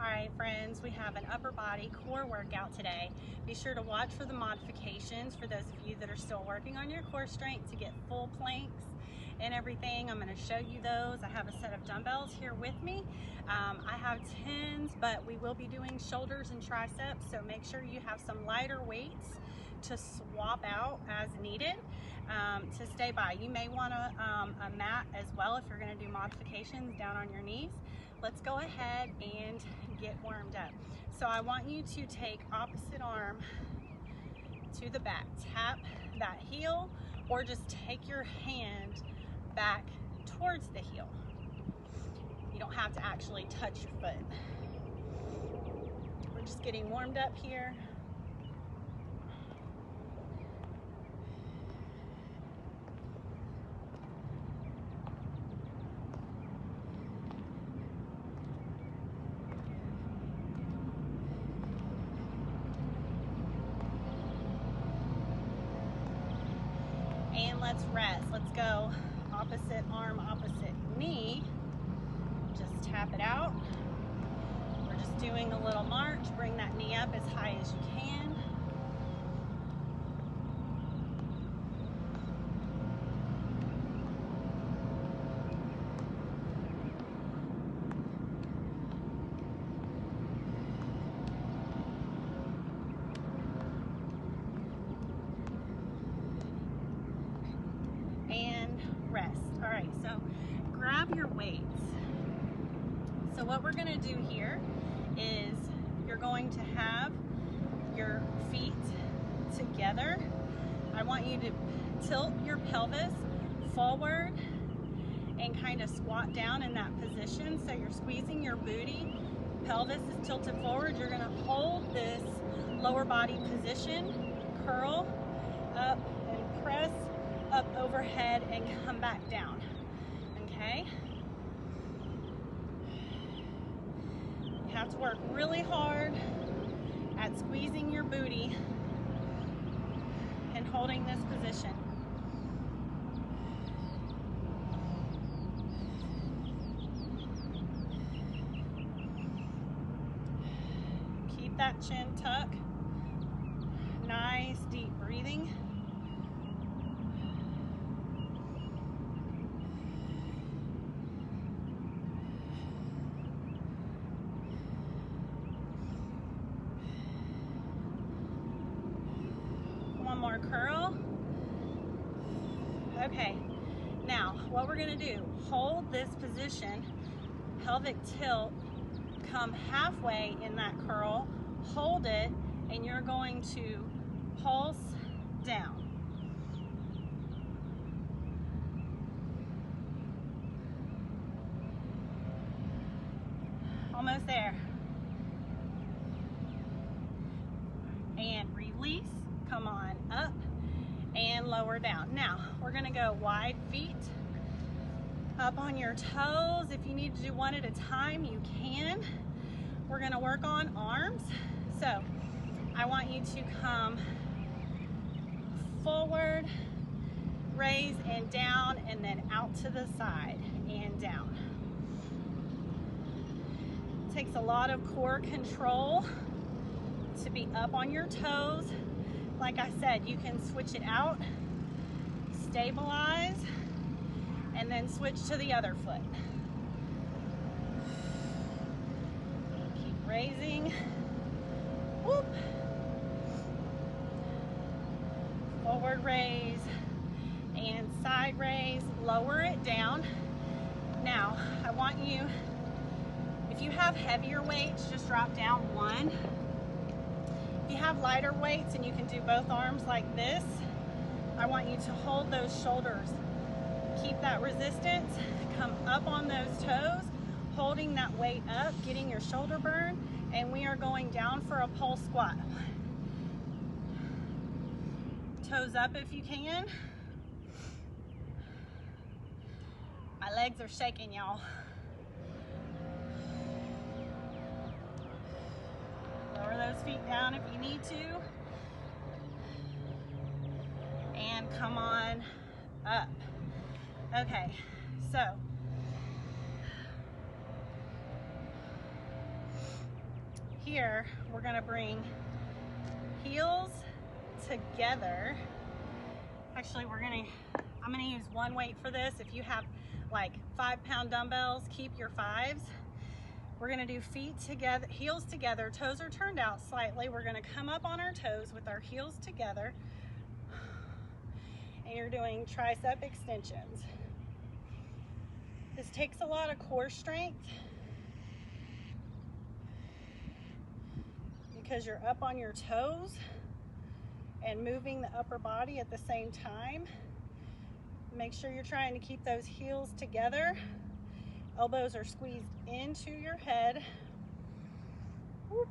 All right, friends, we have an upper body core workout today. Be sure to watch for the modifications for those of you that are still working on your core strength to get full planks and everything. I'm going to show you those. I have a set of dumbbells here with me. I have 10s, but we will be doing shoulders and triceps, so make sure you have some lighter weights to swap out as needed to stay by. You may want a mat as well if you're going to do modifications down on your knees. Let's go ahead and get warmed up. So I want you to take opposite arm to the back. Tap that heel or just take your hand back towards the heel. You don't have to actually touch your foot. We're just getting warmed up here. And let's rest. Let's go opposite arm, opposite knee. Just tap it out. We're just doing a little march. Bring that knee up as high as you can. And rest. All right, so grab your weights. So what we're gonna do here is you're going to have your feet together. I want you to tilt your pelvis forward and kind of squat down in that position. So you're squeezing your booty, pelvis is tilted forward. You're gonna hold this lower body position, curl up and press up overhead and come back down, okay? You have to work really hard at squeezing your booty and holding this position. Keep that chin tucked. Nice deep breathing. One more curl. Okay, now what we're gonna do, hold this position, pelvic tilt, come halfway in that curl, hold it, and you're going to pulse down. Almost there. And release. Come on up and lower down. Now we're gonna go wide feet up on your toes. If you need to do one at a time, you can. We're gonna work on arms. So I want you to come forward, raise and down, and then out to the side and down. It takes a lot of core control to be up on your toes. Like I said, you can switch it out, stabilize, and then switch to the other foot. Keep raising. Whoop. Forward raise and side raise. Lower it down. Now, I want you, if you have heavier weights, just drop down one. If you have lighter weights and you can do both arms like this, I want you to hold those shoulders. Keep that resistance, come up on those toes, holding that weight up, getting your shoulder burn, and we are going down for a pole squat. Toes up if you can. My legs are shaking, y'all. Lower those feet down if you need to. And come on up. Okay, so here, we're gonna bring heels together. Actually, I'm gonna use one weight for this. If you have like 5-pound dumbbells, keep your 5s. We're gonna do feet together, heels together, toes are turned out slightly. We're gonna come up on our toes with our heels together. And you're doing tricep extensions. This takes a lot of core strength because you're up on your toes and moving the upper body at the same time. Make sure you're trying to keep those heels together. Elbows are squeezed into your head. Whoop.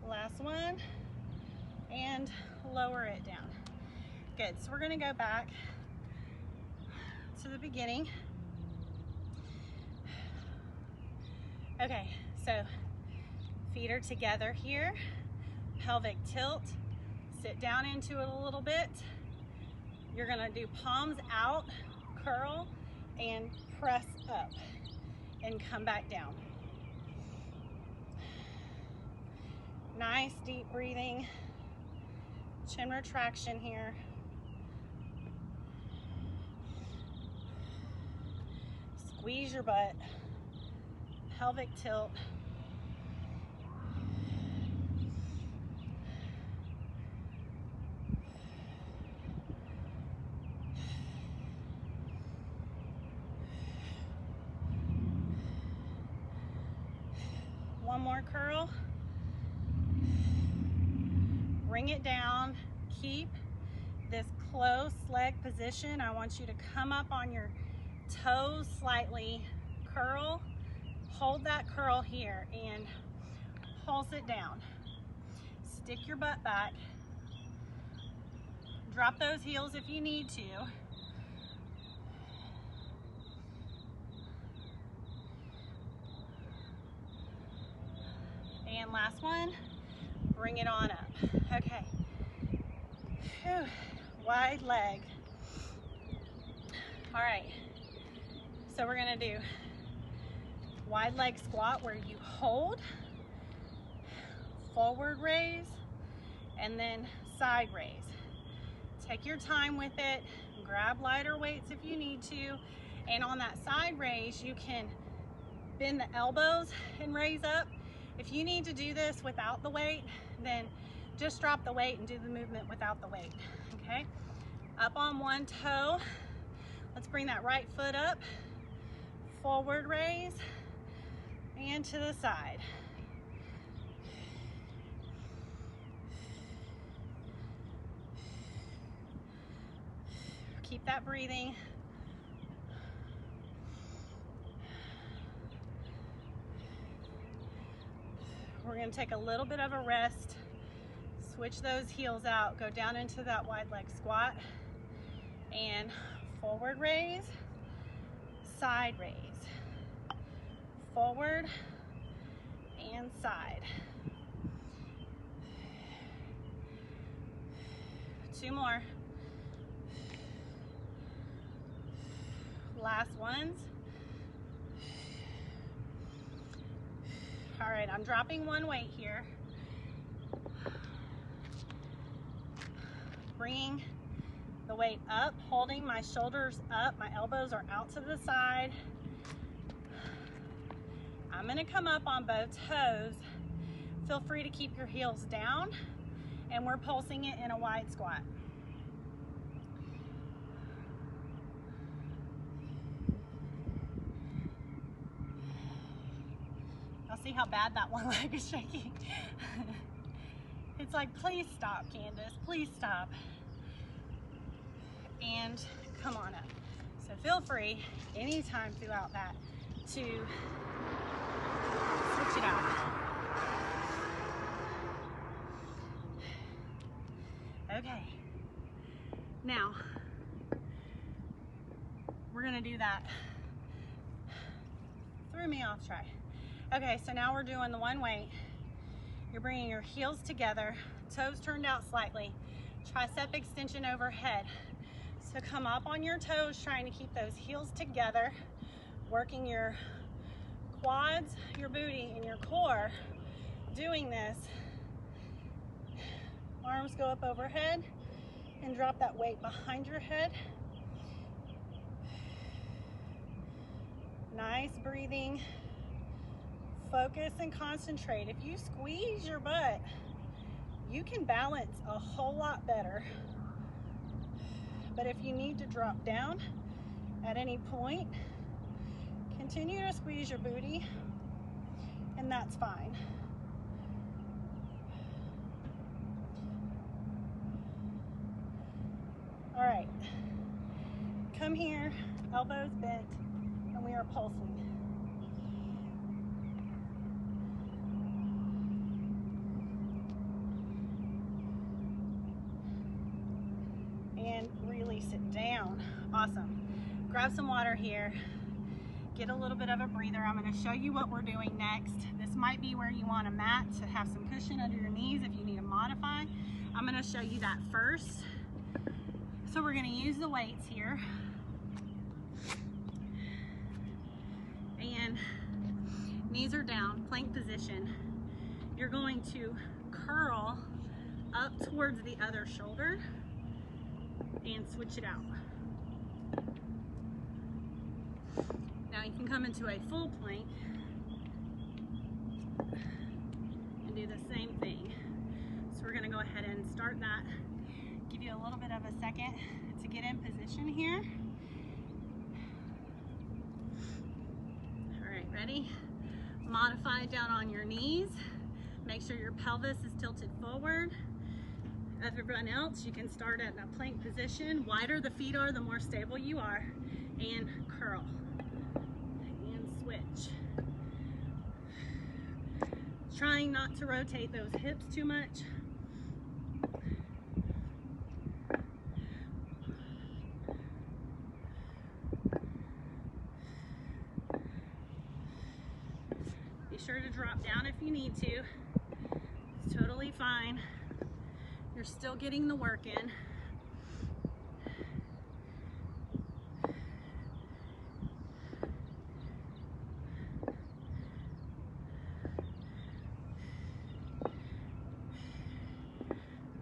Last one, and lower it down. Good, so we're gonna go back to the beginning. Okay, so feet are together here, pelvic tilt, sit down into it a little bit. You're gonna do palms out, curl, and press up, and come back down. Nice deep breathing, chin retraction here. Squeeze your butt, pelvic tilt. One more curl. Bring it down. Keep this close leg position. I want you to come up on your toes slightly, curl, hold that curl here and pulse it down. Stick your butt back. Drop those heels if you need to. And last one, bring it on up. Okay. Whew. Wide leg. All right. So we're gonna do wide leg squat where you hold, forward raise, and then side raise. Take your time with it. Grab lighter weights if you need to. And on that side raise, you can bend the elbows and raise up. If you need to do this without the weight, then just drop the weight and do the movement without the weight, okay? Up on one toe. Let's bring that right foot up. Forward raise and to the side. Keep that breathing. We're going to take a little bit of a rest, switch those heels out, go down into that wide leg squat, and forward raise, side raise, forward and side. 2 more. Last ones. All right, I'm dropping one weight here. Bringing the weight up, holding my shoulders up, my elbows are out to the side. I'm gonna come up on both toes. Feel free to keep your heels down, and we're pulsing it in a wide squat. See how bad that one leg is shaking. It's like, please stop, Candace, please stop. And come on up. So feel free anytime throughout that to switch it out. Okay, now we're gonna do that. Threw me off track. Okay, so now we're doing the one weight. You're bringing your heels together, toes turned out slightly, tricep extension overhead. So So come up on your toes, trying to keep those heels together, working your quads, your booty, and your core. Doing this, arms go up overhead and drop that weight behind your head. Nice breathing. Focus and concentrate. If you squeeze your butt, you can balance a whole lot better. But if you need to drop down at any point, continue to squeeze your booty, and that's fine. All right, come here, elbows bent, and we are pulsing. And release it down. Awesome. Grab some water here. Get a little bit of a breather. I'm going to show you what we're doing next. This might be where you want a mat to have some cushion under your knees if you need to modify. I'm going to show you that first. So we're going to use the weights here. And knees are down, plank position. You're going to curl up towards the other shoulder and switch it out. Now you can come into a full plank and do the same thing. So we're gonna go ahead and start that. Give you a little bit of a second to get in position here. All right, ready? Modify down on your knees. Make sure your pelvis is tilted forward. Everyone else, you can start at a plank position. Wider the feet are, the more stable you are. And curl. And switch. Trying not to rotate those hips too much. Be sure to drop down if you need to. It's totally fine. You're still getting the work in.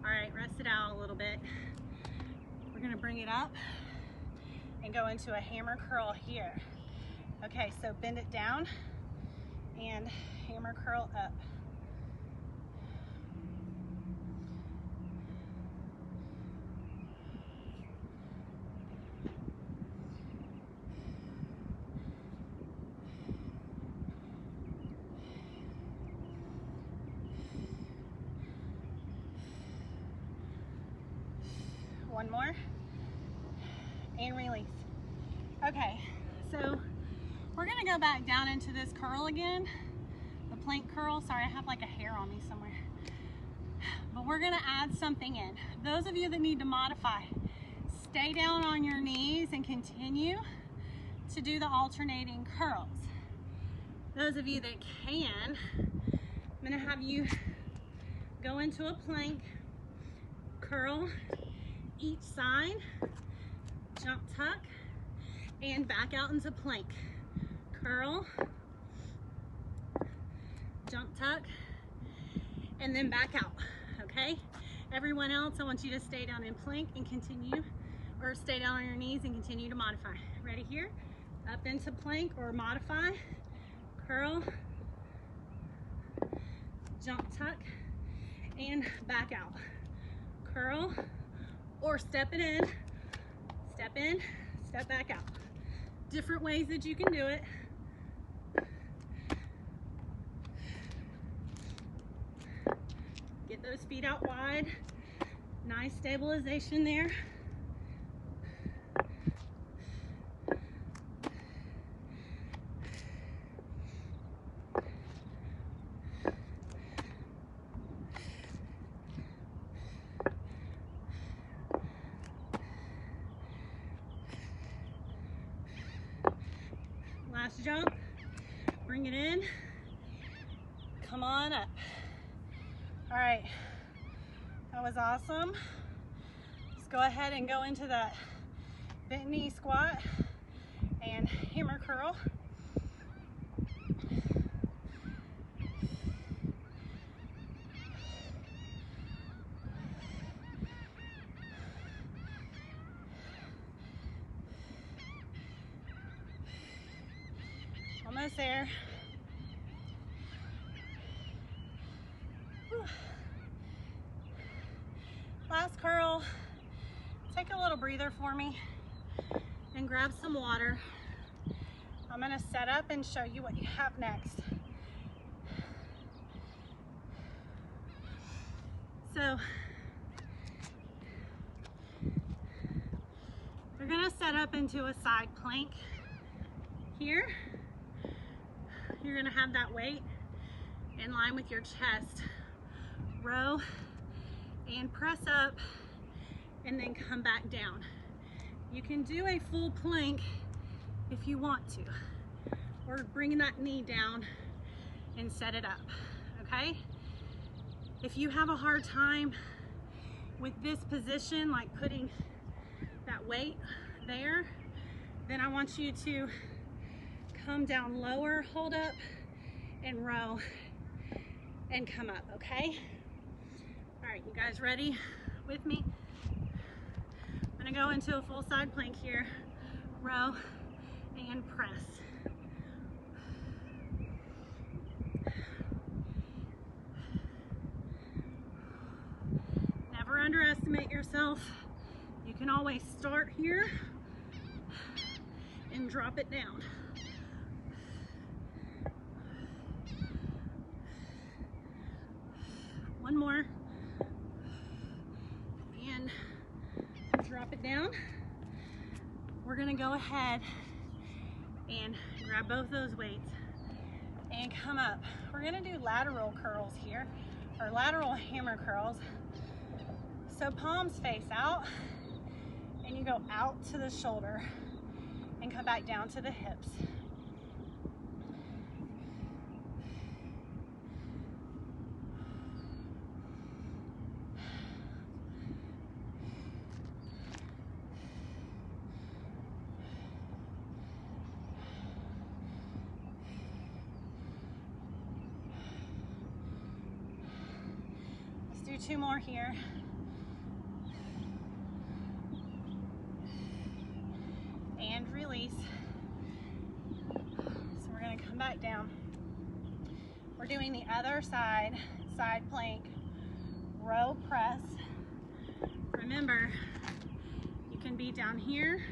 All right, rest it out a little bit. We're gonna bring it up and go into a hammer curl here. Okay, so bend it down and hammer curl up. One more, and release. Okay, so we're gonna go back down into this curl again, the plank curl. Sorry, I have like a hair on me somewhere. But we're gonna add something in. Those of you that need to modify, stay down on your knees and continue to do the alternating curls. Those of you that can, I'm gonna have you go into a plank, curl each side, jump tuck, and back out into plank. Curl, jump tuck, and then back out, okay? Everyone else, I want you to stay down in plank and continue, or stay down on your knees and continue to modify. Ready here? Up into plank or modify, curl, jump tuck, and back out. Curl, or step it in, step back out. Different ways that you can do it. Get those feet out wide. Nice stabilization there. Last jump, bring it in, come on up. All right, that was awesome. Let's go ahead and go into that bent knee squat and hammer curl. Almost there. Whew. Last curl. Take a little breather for me and grab some water. I'm gonna set up and show you what you have next. So you're gonna set up into a side plank here. You're gonna have that weight in line with your chest. Row and press up and then come back down. You can do a full plank if you want to, or bring that knee down and set it up, okay? If you have a hard time with this position, like putting that weight there, then I want you to come down lower, hold up, and row, and come up, okay? All right, you guys ready with me? I'm gonna go into a full side plank here, row, and press. Never underestimate yourself. You can always start here and drop it down. One more. And drop it down. We're gonna go ahead and grab both those weights and come up. We're gonna do lateral curls here, or lateral hammer curls. So palms face out, and you go out to the shoulder and come back down to the hips. Do 2 more here. And release. So we're going to come back down. We're doing the other side, side plank, row press. Remember, you can be down here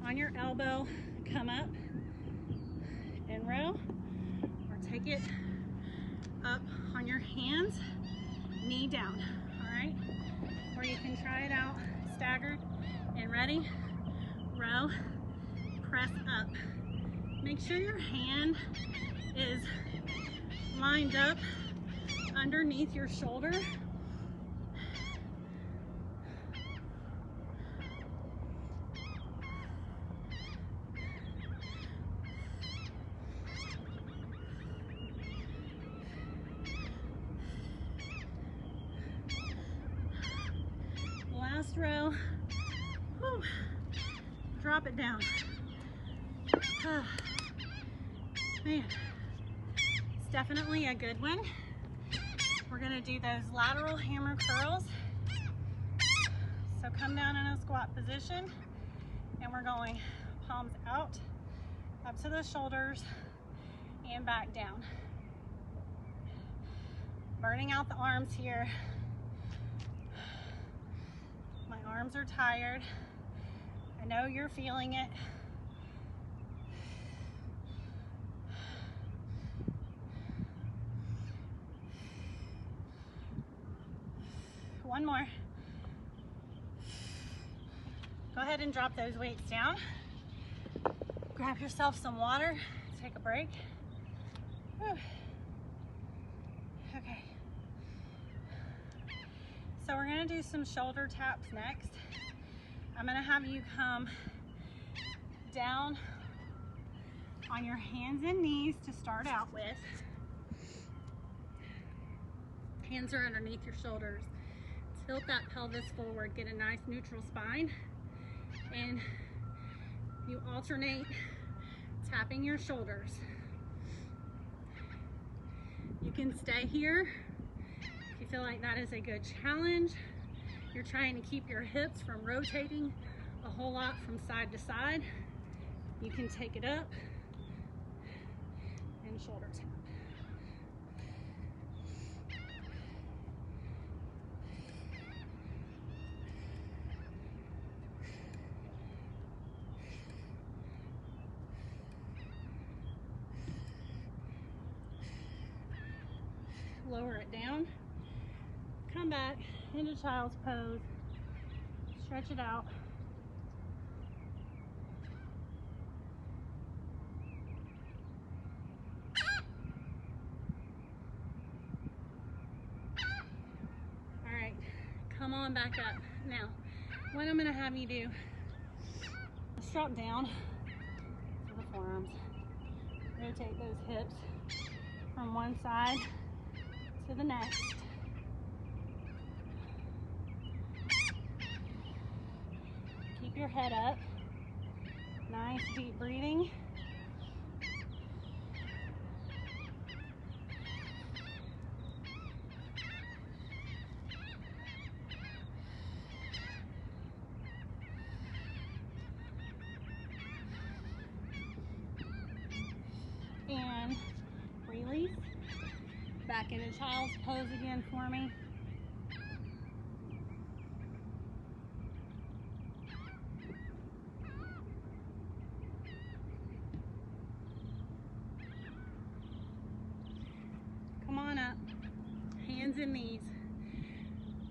on your elbow, come up and row, or take it up on your hands, knee down, all right? Or you can try it out staggered and ready, row, press up. Make sure your hand is lined up underneath your shoulder. Last row. Whew. Drop it down. Man, it's definitely a good one. We're gonna do those lateral hammer curls. So come down in a squat position, and we're going palms out, up to the shoulders, and back down. Burning out the arms here. My arms are tired. I know you're feeling it. One more. Go ahead and drop those weights down. Grab yourself some water. Take a break. Whew. Okay. So we're gonna do some shoulder taps next. I'm gonna have you come down on your hands and knees to start out with. Hands are underneath your shoulders. Tilt that pelvis forward, get a nice neutral spine, and You alternate tapping your shoulders. You can stay here if you feel like that is a good challenge. You're trying to keep your hips from rotating a whole lot from side to side. You can take it up and shoulder tap. Lower it down, come back into child's pose, stretch it out. All right, come on back up. Now, what I'm gonna have you do, let's drop down to the forearms, rotate those hips from one side to the next. Keep your head up. Nice deep breathing. And release. Back into child's pose again for me. Come on up, hands and knees.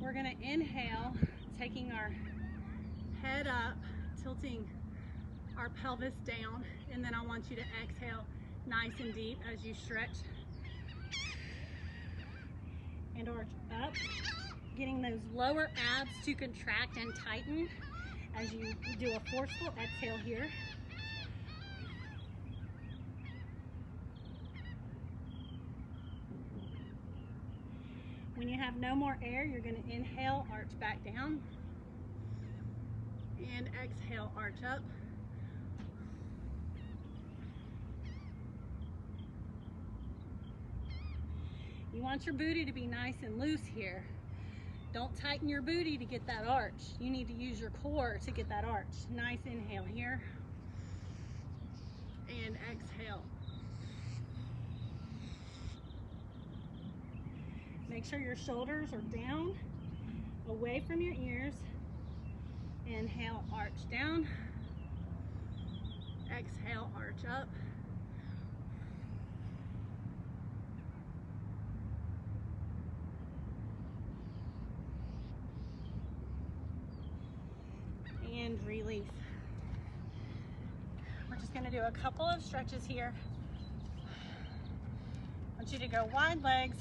We're gonna inhale, taking our head up, tilting our pelvis down, and then I want you to exhale nice and deep as you stretch and arch up, getting those lower abs to contract and tighten as you do a forceful exhale here. When you have no more air, you're going to inhale, arch back down, and exhale, arch up. You want your booty to be nice and loose here. Don't tighten your booty to get that arch. You need to use your core to get that arch. Nice inhale here. And exhale. Make sure your shoulders are down, away from your ears. Inhale, arch down. Exhale, arch up. And release. We're just going to do a couple of stretches here. I want you to go wide legs,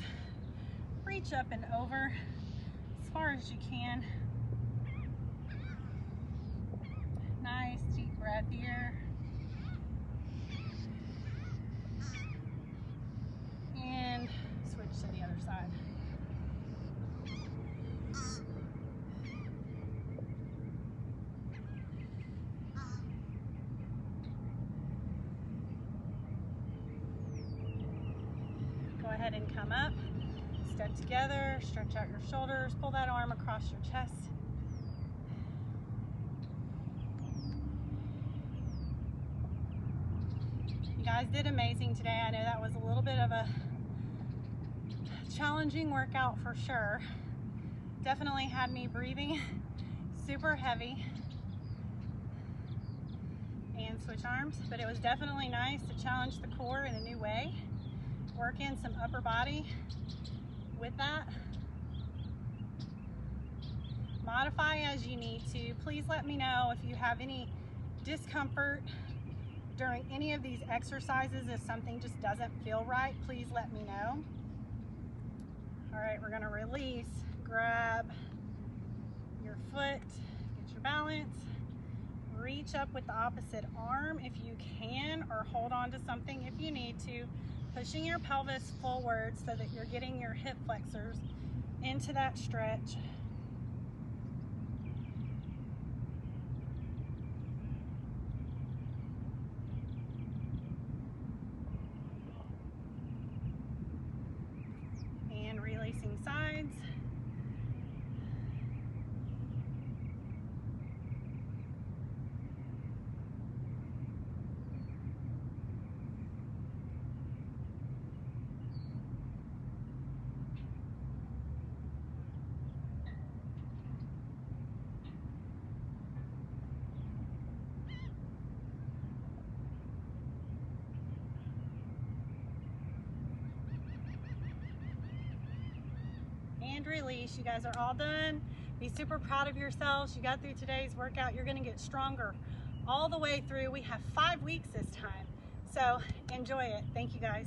reach up and over as far as you can. Nice deep breath here. And switch to the other side. Go ahead and come up, step together, stretch out your shoulders, pull that arm across your chest. You guys did amazing today. I know that was a little bit of a challenging workout for sure. Definitely had me breathing super heavy. And switch arms, but it was definitely nice to challenge the core in a new way. Work in some upper body with that. Modify as you need to. Please let me know if you have any discomfort during any of these exercises. If something just doesn't feel right, please let me know. All right, we're gonna release. Grab your foot, get your balance. Reach up with the opposite arm if you can, or hold on to something if you need to. Pushing your pelvis forward so that you're getting your hip flexors into that stretch. and release. You guys are all done. Be super proud of yourselves. You got through today's workout. You're gonna get stronger all the way through. We have 5 weeks this time. So enjoy it. Thank you guys.